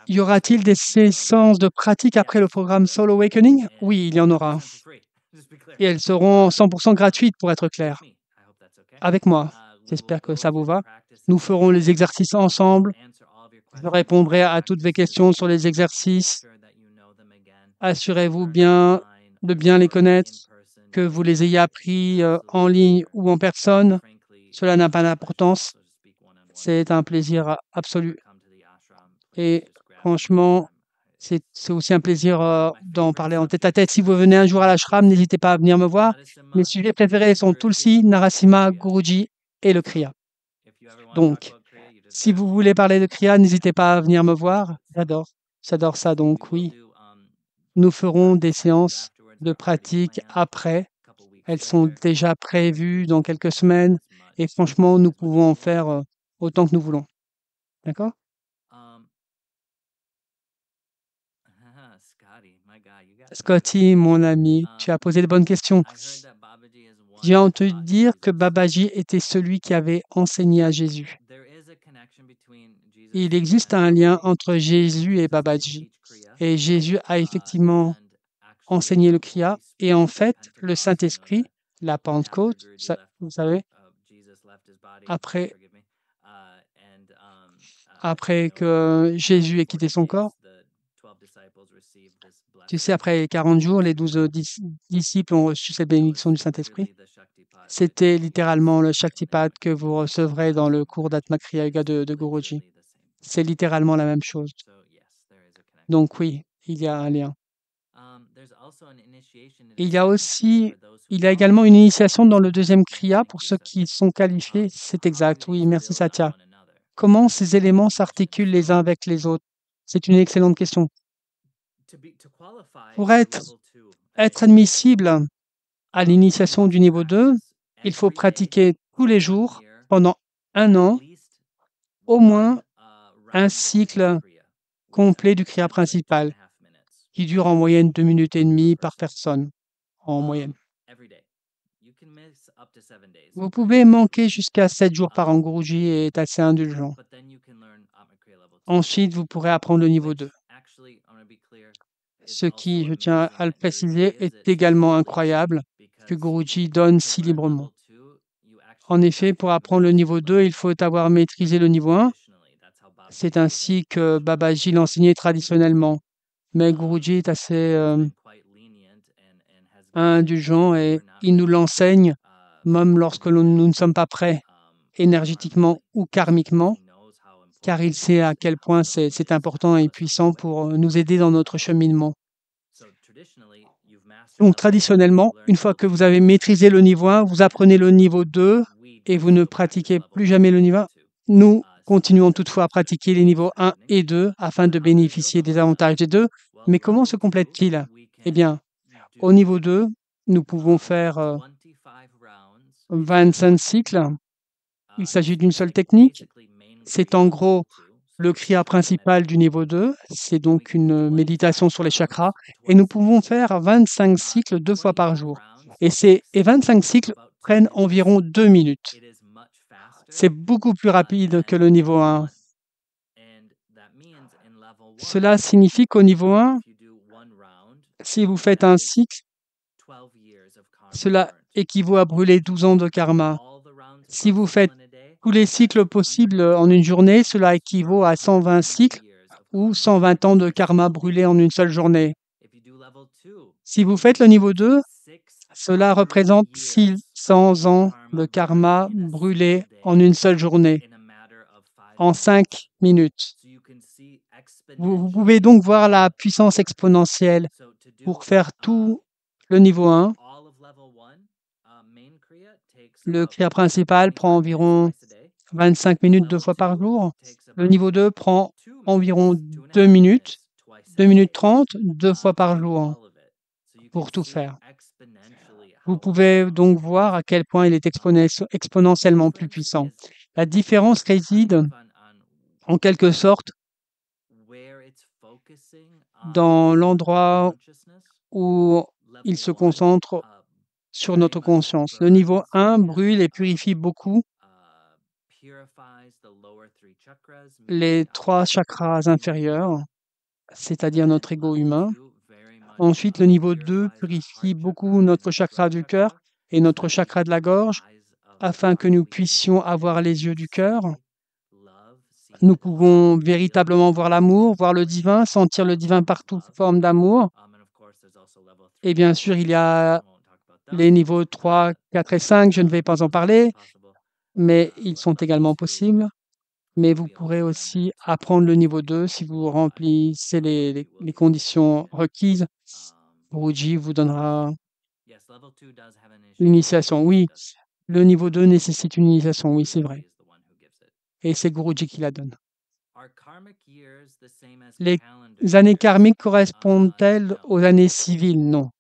Y aura-t-il des séances de pratique après le programme Soul Awakening? Oui, il y en aura. Et elles seront 100% gratuites pour être clair. Avec moi. J'espère que ça vous va. Nous ferons les exercices ensemble. Je répondrai à toutes vos questions sur les exercices. Assurez-vous de bien les connaître, que vous les ayez appris en ligne ou en personne. Cela n'a pas d'importance. C'est un plaisir absolu. Et franchement, c'est aussi un plaisir d'en parler en tête-à-tête. Si vous venez un jour à l'ashram, n'hésitez pas à venir me voir. Mes sujets préférés sont Tulsi, Narasimha, Guruji et le Kriya. Donc, si vous voulez parler de Kriya, n'hésitez pas à venir me voir. J'adore ça. Donc oui, nous ferons des séances de pratique après. Elles sont déjà prévues dans quelques semaines. Et franchement, nous pouvons en faire autant que nous voulons. D'accord? Scotty, mon ami, tu as posé de bonnes questions. J'ai entendu dire que Babaji était celui qui avait enseigné à Jésus. Il existe un lien entre Jésus et Babaji. Et Jésus a effectivement enseigné le Kriya. Et en fait, le Saint-Esprit, la Pentecôte, vous savez, après que Jésus ait quitté son corps, tu sais, après 40 jours, les 12 disciples ont reçu cette bénédiction du Saint-Esprit. C'était littéralement le Shaktipat que vous recevrez dans le cours d'Atma Kriya Yoga de Guruji. C'est littéralement la même chose. Donc oui, il y a un lien. Il y a également une initiation dans le deuxième Kriya pour ceux qui sont qualifiés. C'est exact, oui, merci Satya. Comment ces éléments s'articulent les uns avec les autres? C'est une excellente question. Pour être admissible à l'initiation du niveau 2, il faut pratiquer tous les jours pendant 1 an, au moins un cycle complet du Kriya principal, qui dure en moyenne 2 minutes et demie par personne, en moyenne. Vous pouvez manquer jusqu'à 7 jours par an. Guruji est assez indulgent. Ensuite, vous pourrez apprendre le niveau 2. Ce qui, je tiens à le préciser, est également incroyable, que Guruji donne si librement. En effet, pour apprendre le niveau 2, il faut avoir maîtrisé le niveau 1. C'est ainsi que Babaji l'enseignait traditionnellement. Mais Guruji est assez indulgent et il nous l'enseigne même lorsque nous ne sommes pas prêts, énergétiquement ou karmiquement, car il sait à quel point c'est important et puissant pour nous aider dans notre cheminement. Donc, traditionnellement, une fois que vous avez maîtrisé le niveau 1, vous apprenez le niveau 2 et vous ne pratiquez plus jamais le niveau 1. Nous continuons toutefois à pratiquer les niveaux 1 et 2 afin de bénéficier des avantages des deux. Mais comment se complète-t-il? Eh bien, au niveau 2, nous pouvons faire 25 cycles. Il s'agit d'une seule technique. C'est en gros le kriya principal du niveau 2. C'est donc une méditation sur les chakras. Et nous pouvons faire 25 cycles 2 fois par jour. Et 25 cycles prennent environ 2 minutes. C'est beaucoup plus rapide que le niveau 1. Cela signifie qu'au niveau 1, si vous faites un cycle, cela équivaut à brûler 12 ans de karma. Si vous faites tous les cycles possibles en une journée, cela équivaut à 120 cycles ou 120 ans de karma brûlés en une seule journée. Si vous faites le niveau 2, cela représente 600 ans de karma brûlés en une seule journée, en 5 minutes. Vous pouvez donc voir la puissance exponentielle. Pour faire tout le niveau 1, le kriya principal prend environ 25 minutes 2 fois par jour. Le niveau 2 prend environ 2 minutes, 2 minutes 30, 2 fois par jour pour tout faire. Vous pouvez donc voir à quel point il est exponentiellement plus puissant. La différence réside, en quelque sorte, dans l'endroit où il se concentre sur notre conscience. Le niveau 1 brûle et purifie beaucoup les 3 chakras inférieurs, c'est-à-dire notre ego humain. Ensuite, le niveau 2 purifie beaucoup notre chakra du cœur et notre chakra de la gorge, afin que nous puissions avoir les yeux du cœur. Nous pouvons véritablement voir l'amour, voir le divin, sentir le divin par toute forme d'amour. Et bien sûr, il y a les niveaux 3, 4 et 5, je ne vais pas en parler, mais ils sont également possibles. Mais vous pourrez aussi apprendre le niveau 2 si vous remplissez les conditions requises. Guruji vous donnera l'initiation. Oui, le niveau 2 nécessite une initiation, oui, c'est vrai. Et c'est Guruji qui la donne. Les années karmiques correspondent-elles aux années civiles? Non.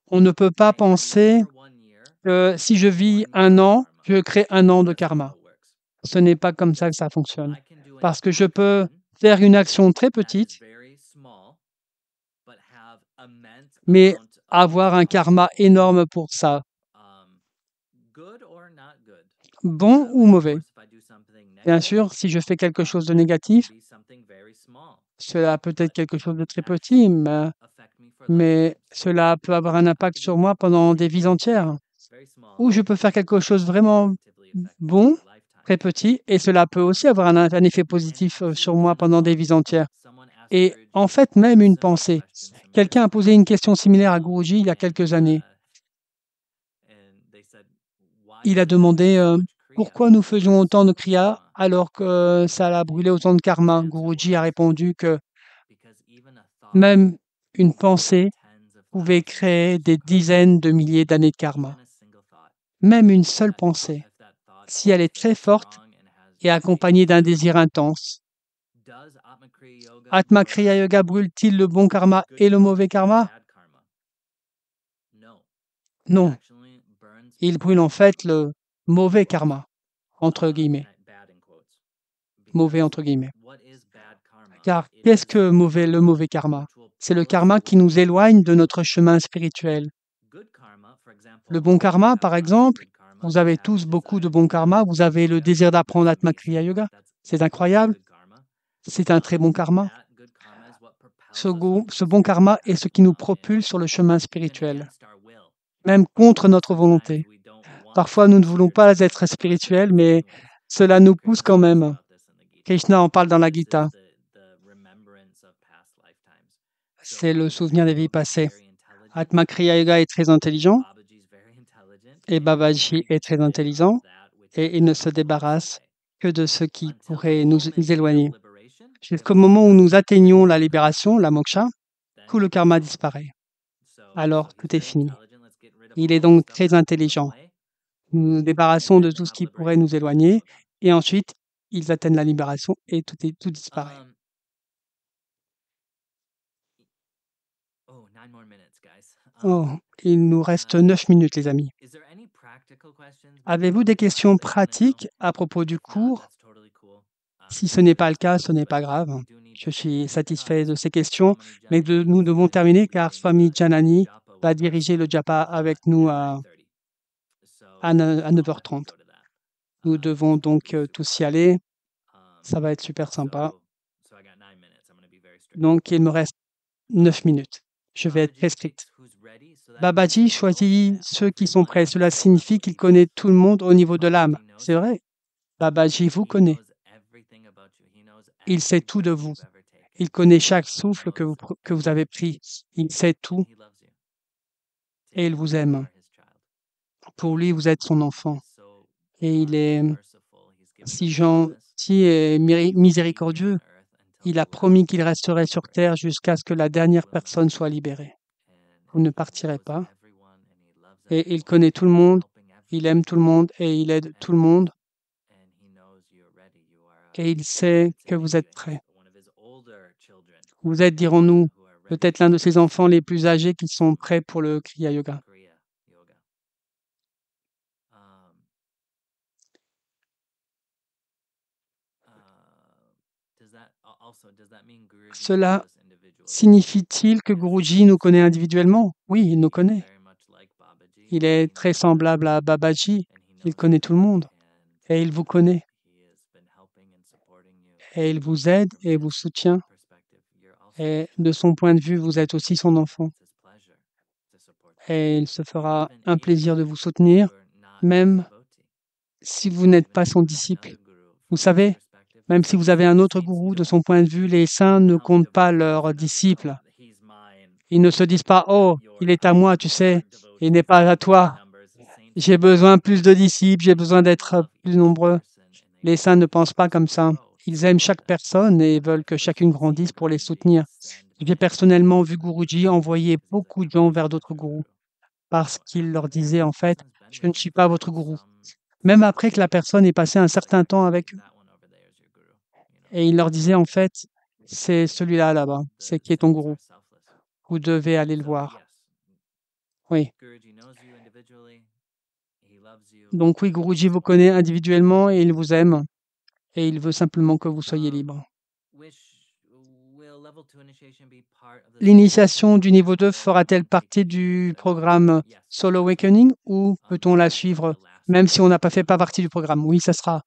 On ne peut pas penser que si je vis 1 an, je crée 1 an de karma. Ce n'est pas comme ça que ça fonctionne. Parce que je peux faire une action très petite, mais avoir un karma énorme pour ça. Bon ou mauvais? Bien sûr, si je fais quelque chose de négatif, cela peut être quelque chose de très petit, mais cela peut avoir un impact sur moi pendant des vies entières. Ou je peux faire quelque chose vraiment bon, très petit, et cela peut aussi avoir un effet positif sur moi pendant des vies entières. Et en fait, même une pensée. Quelqu'un a posé une question similaire à Guruji il y a quelques années. Il a demandé pourquoi nous faisions autant de kriya alors que ça a brûlé autant de karma. Guruji a répondu que même une pensée pouvait créer des dizaines de milliers d'années de karma. Même une seule pensée, si elle est très forte et accompagnée d'un désir intense. Atma Kriya Yoga brûle-t-il le bon karma et le mauvais karma? Non. Il brûle en fait le mauvais karma, entre guillemets. Mauvais entre guillemets. Car qu'est-ce que le mauvais karma? C'est le karma qui nous éloigne de notre chemin spirituel. Le bon karma, par exemple, Vous avez tous beaucoup de bon karma. Vous avez le désir d'apprendre Atma Kriya Yoga. C'est incroyable. C'est un très bon karma. Ce bon karma est ce qui nous propulse sur le chemin spirituel, même contre notre volonté. Parfois, nous ne voulons pas être spirituels, mais cela nous pousse quand même. Krishna en parle dans la Gita. C'est le souvenir des vies passées. Atma Kriya Yoga est très intelligent et Babaji est très intelligent et il ne se débarrasse que de ce qui pourrait nous éloigner. Jusqu'au moment où nous atteignons la libération, la moksha, tout le karma disparaît. Alors, tout est fini. Il est donc très intelligent. Nous nous débarrassons de tout ce qui pourrait nous éloigner et ensuite, ils atteignent la libération et tout disparaît. Oh, il nous reste 9 minutes, les amis. Avez-vous des questions pratiques à propos du cours? Si ce n'est pas le cas, ce n'est pas grave. Je suis satisfait de ces questions, mais nous devons terminer car Swami Janani va diriger le japa avec nous à 9h30. Nous devons donc tous y aller. Ça va être super sympa. Donc, il me reste 9 minutes. Je vais être très strict. Babaji choisit ceux qui sont prêts. Cela signifie qu'il connaît tout le monde au niveau de l'âme. C'est vrai. Babaji vous connaît. Il sait tout de vous. Il connaît chaque souffle que vous avez pris. Il sait tout et il vous aime. Pour lui, vous êtes son enfant. Et il est si gentil et miséricordieux. Il a promis qu'il resterait sur terre jusqu'à ce que la dernière personne soit libérée. Vous ne partirez pas. Et il connaît tout le monde, il aime tout le monde et il aide tout le monde. Et il sait que vous êtes prêts. Vous êtes, dirons-nous, peut-être l'un de ses enfants les plus âgés qui sont prêts pour le Kriya Yoga. Cela signifie-t-il que Guruji nous connaît individuellement? Oui, il nous connaît. Il est très semblable à Babaji. Il connaît tout le monde. Et il vous connaît. Et il vous aide et vous soutient. Et de son point de vue, vous êtes aussi son enfant. Et il se fera un plaisir de vous soutenir, même si vous n'êtes pas son disciple. Vous savez, même si vous avez un autre gourou, de son point de vue, les saints ne comptent pas leurs disciples. Ils ne se disent pas, oh, il est à moi, tu sais, il n'est pas à toi. J'ai besoin plus de disciples, j'ai besoin d'être plus nombreux. Les saints ne pensent pas comme ça. Ils aiment chaque personne et veulent que chacune grandisse pour les soutenir. J'ai personnellement vu Guruji envoyer beaucoup de gens vers d'autres gourous parce qu'il leur disait en fait, je ne suis pas votre gourou. Même après que la personne ait passé un certain temps avec eux. Et il leur disait en fait, c'est celui-là là-bas, c'est qui est ton gourou. Vous devez aller le voir. Oui. Donc oui, Guruji vous connaît individuellement et il vous aime. Et il veut simplement que vous soyez libre. L'initiation du niveau 2 fera-t-elle partie du programme Soul Awakening ou peut-on la suivre même si on n'a pas fait partie du programme? Oui, ça sera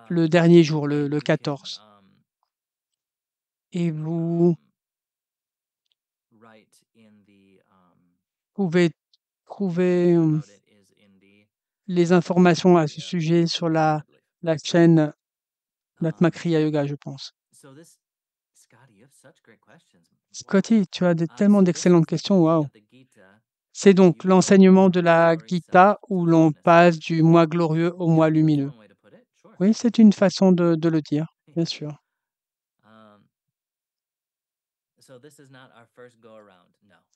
le dernier jour, le 14. Et vous pouvez trouver les informations à ce sujet sur la chaîne d'Atma Kriya Yoga, je pense. Scotty, tu as tellement d'excellentes questions, waouh! C'est donc l'enseignement de la Gita où l'on passe du moi glorieux au moi lumineux. Oui, c'est une façon de le dire, bien sûr.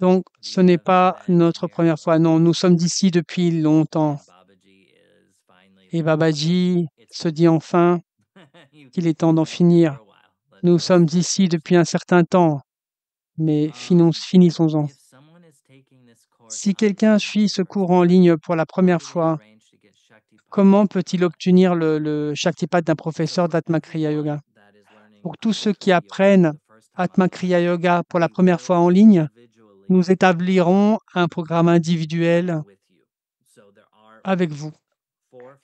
Donc, ce n'est pas notre première fois. Non, nous sommes d'ici depuis longtemps. Et Babaji se dit enfin qu'il est temps d'en finir. Nous sommes ici depuis un certain temps, mais finissons-en. Si quelqu'un suit ce cours en ligne pour la première fois, comment peut-il obtenir le Shaktipat d'un professeur d'Atma Kriya Yoga? Pour tous ceux qui apprennent Atma Kriya Yoga pour la première fois en ligne, nous établirons un programme individuel avec vous.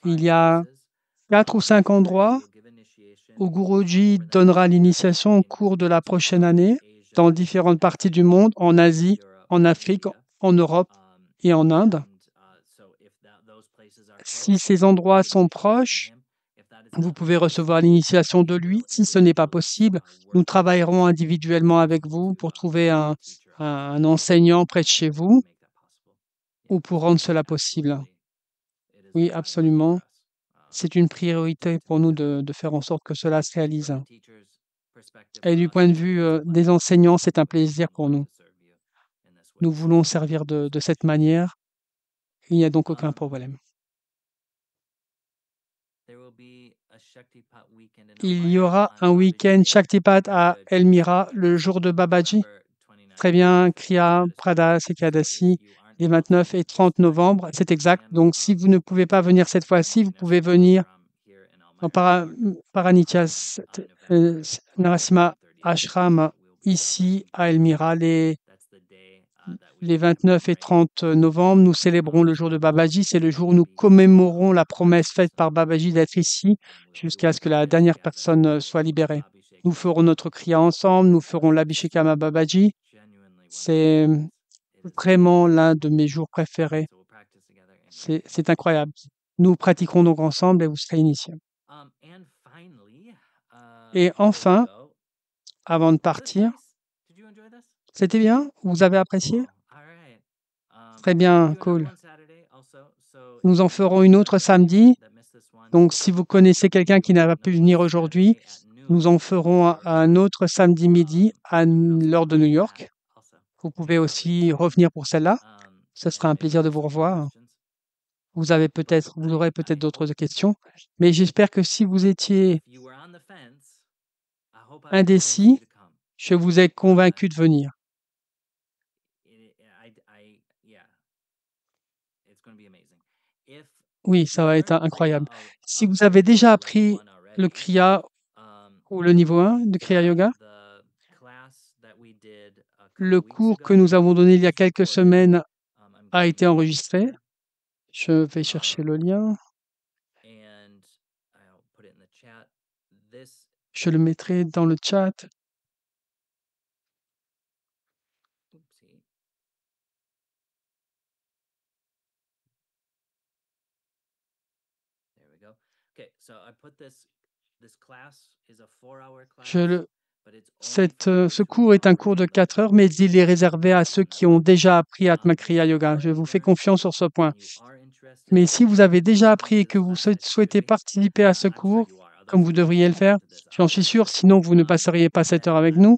Il y a 4 ou 5 endroits où Guruji donnera l'initiation au cours de la prochaine année dans différentes parties du monde, en Asie, en Afrique, en Europe et en Inde. Si ces endroits sont proches, vous pouvez recevoir l'initiation de lui. Si ce n'est pas possible, nous travaillerons individuellement avec vous pour trouver un enseignant près de chez vous ou pour rendre cela possible. Oui, absolument. C'est une priorité pour nous de faire en sorte que cela se réalise. Et du point de vue des enseignants, c'est un plaisir pour nous. Nous voulons servir de cette manière. Il n'y a donc aucun problème. Il y aura un week-end Shaktipat à Elmira le jour de Babaji. Très bien, Kriya, Prada, Sekadasi, les 29 et 30 novembre, c'est exact. Donc, si vous ne pouvez pas venir cette fois-ci, vous pouvez venir en Paranityas Narasimha Ashram ici à Elmira les 29 et 30 novembre. Nous célébrons le jour de Babaji. C'est le jour où nous commémorons la promesse faite par Babaji d'être ici jusqu'à ce que la dernière personne soit libérée. Nous ferons notre kriya ensemble, nous ferons l'Abhishekam à Babaji. C'est vraiment l'un de mes jours préférés. C'est incroyable. Nous pratiquerons donc ensemble et vous serez initiés. Et enfin, avant de partir, c'était bien? Vous avez apprécié? Très bien, cool. Nous en ferons une autre samedi. Donc, si vous connaissez quelqu'un qui n'a pas pu venir aujourd'hui, nous en ferons un autre samedi midi à l'heure de New York. Vous pouvez aussi revenir pour celle-là. Ce sera un plaisir de vous revoir. Vous aurez peut-être d'autres questions. Mais j'espère que si vous étiez indécis, je vous ai convaincu de venir. Oui, ça va être incroyable. Si vous avez déjà appris le Kriya ou le niveau 1 de Kriya Yoga, le cours que nous avons donné il y a quelques semaines a été enregistré. Je vais chercher le lien. Je le mettrai dans le chat. Ce cours est un cours de 4 heures, mais il est réservé à ceux qui ont déjà appris Atma Kriya Yoga. Je vous fais confiance sur ce point. Mais si vous avez déjà appris et que vous souhaitez participer à ce cours, comme vous devriez le faire, j'en suis sûr, sinon vous ne passeriez pas 7 heures avec nous,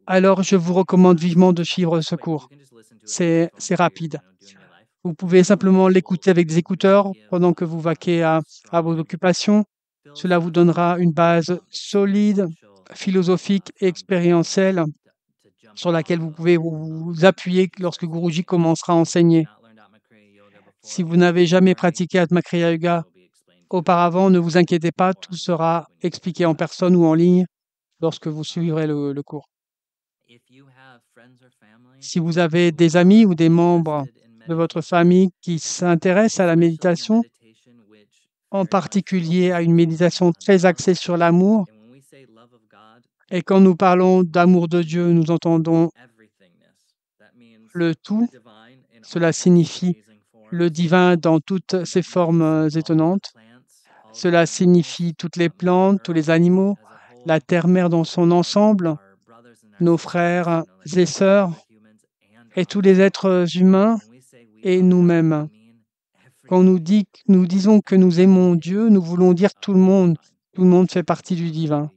alors je vous recommande vivement de suivre ce cours. C'est rapide. Vous pouvez simplement l'écouter avec des écouteurs pendant que vous vaquez à vos occupations. Cela vous donnera une base solide, philosophique et expérientielle sur laquelle vous pouvez vous appuyer lorsque Guruji commencera à enseigner. Si vous n'avez jamais pratiqué Atma Kriya Yoga auparavant, ne vous inquiétez pas, tout sera expliqué en personne ou en ligne lorsque vous suivrez le cours. Si vous avez des amis ou des membres de votre famille qui s'intéressent à la méditation, en particulier à une méditation très axée sur l'amour, et quand nous parlons d'amour de Dieu, nous entendons le tout. Cela signifie le divin dans toutes ses formes étonnantes. Cela signifie toutes les plantes, tous les animaux, la terre-mère dans son ensemble, nos frères et sœurs, et tous les êtres humains et nous-mêmes. Quand nous disons que nous aimons Dieu, nous voulons dire tout le monde. Tout le monde fait partie du divin.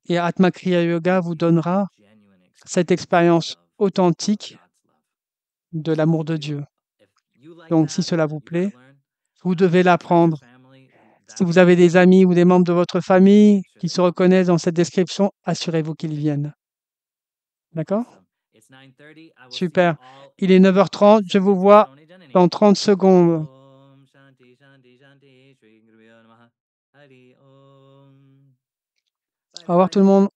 Et Atma Kriya Yoga vous donnera cette expérience authentique de l'amour de Dieu. Donc, si cela vous plaît, vous devez l'apprendre. Si vous avez des amis ou des membres de votre famille qui se reconnaissent dans cette description, assurez-vous qu'ils viennent. D'accord? Super. Il est 9h30. Je vous vois dans 30 secondes. Au revoir tout le monde.